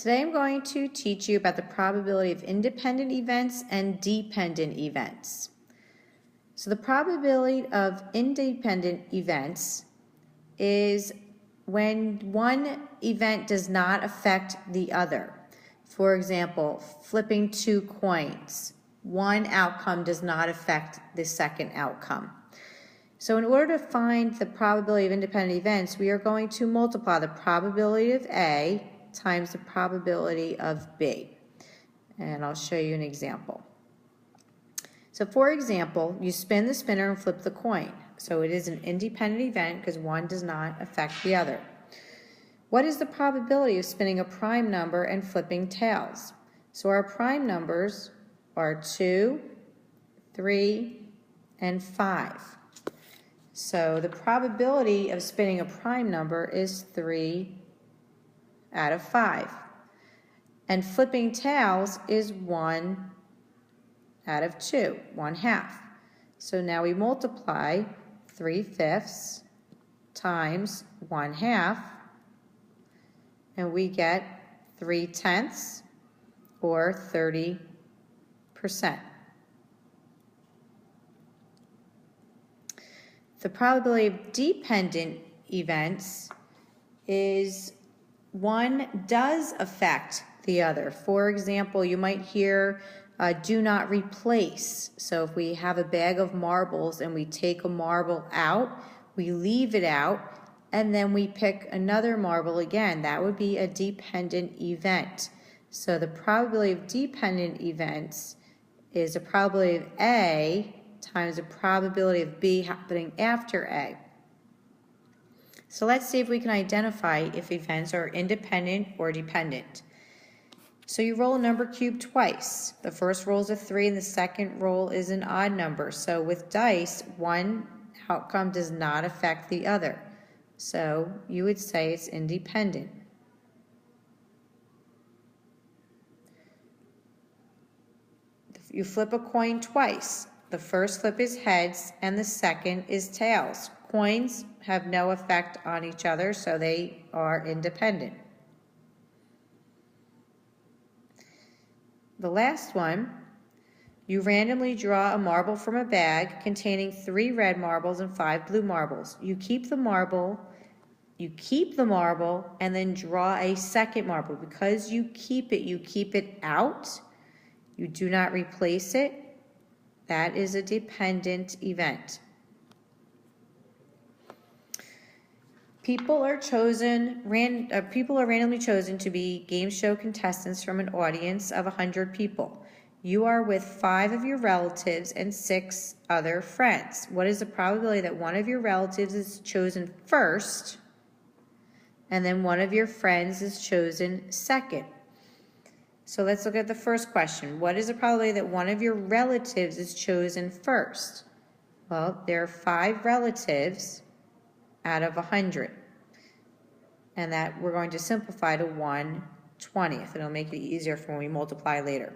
Today I'm going to teach you about the probability of independent events and dependent events. So the probability of independent events is when one event does not affect the other. For example, flipping two coins. One outcome does not affect the second outcome. So in order to find the probability of independent events, we are going to multiply the probability of A times the probability of B. And I'll show you an example. So for example, you spin the spinner and flip the coin. So it is an independent event because one does not affect the other. What is the probability of spinning a prime number and flipping tails? So our prime numbers are 2, 3, and 5. So the probability of spinning a prime number is 3 out of 5. And flipping tails is 1 out of 2, 1/2. So now we multiply 3/5 times 1/2, and we get 3/10 or 30%. The probability of dependent events is one does affect the other. For example, you might hear do not replace. So if we have a bag of marbles and we take a marble out, we leave it out, and then we pick another marble again, that would be a dependent event. So the probability of dependent events is the probability of A times the probability of B happening after A. So let's see if we can identify if events are independent or dependent. So you roll a number cube twice. The first roll is a 3 and the second roll is an odd number. So with dice, one outcome does not affect the other. So you would say it's independent. You flip a coin twice. The first flip is heads and the second is tails. Coins have no effect on each other, so they are independent. The last one, you randomly draw a marble from a bag containing 3 red marbles and 5 blue marbles. You keep the marble, and then draw a second marble. Because you keep it out. You do not replace it. That is a dependent event. People are randomly chosen to be game show contestants from an audience of 100 people. You are with 5 of your relatives and 6 other friends. What is the probability that one of your relatives is chosen first and then one of your friends is chosen second? So let's look at the first question. What is the probability that one of your relatives is chosen first? Well, there are 5 relatives out of 100. And that we're going to simplify to 1/20. It'll make it easier for when we multiply later.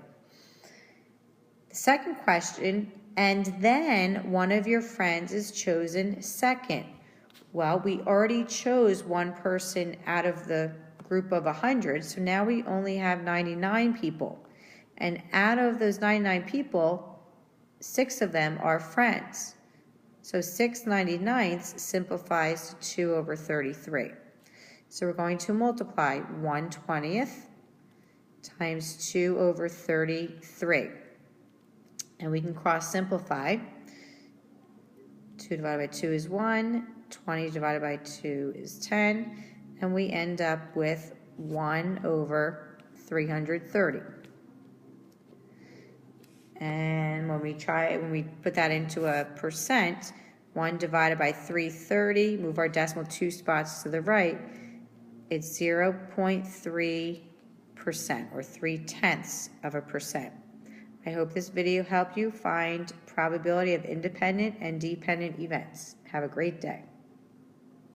The second question, and then one of your friends is chosen second. Well, we already chose one person out of the group of 100, so now we only have 99 people. And out of those 99 people, 6 of them are friends. So 6/99 simplifies to 2/33. So we're going to multiply 1/20 times 2/33. And we can cross simplify. 2 divided by 2 is 1. 20 divided by 2 is 10. And we end up with 1/330. And when we put that into a percent, 1 divided by 330, move our decimal 2 spots to the right, it's 0.3% or 0.3%. I hope this video helped you find probability of independent and dependent events. Have a great day.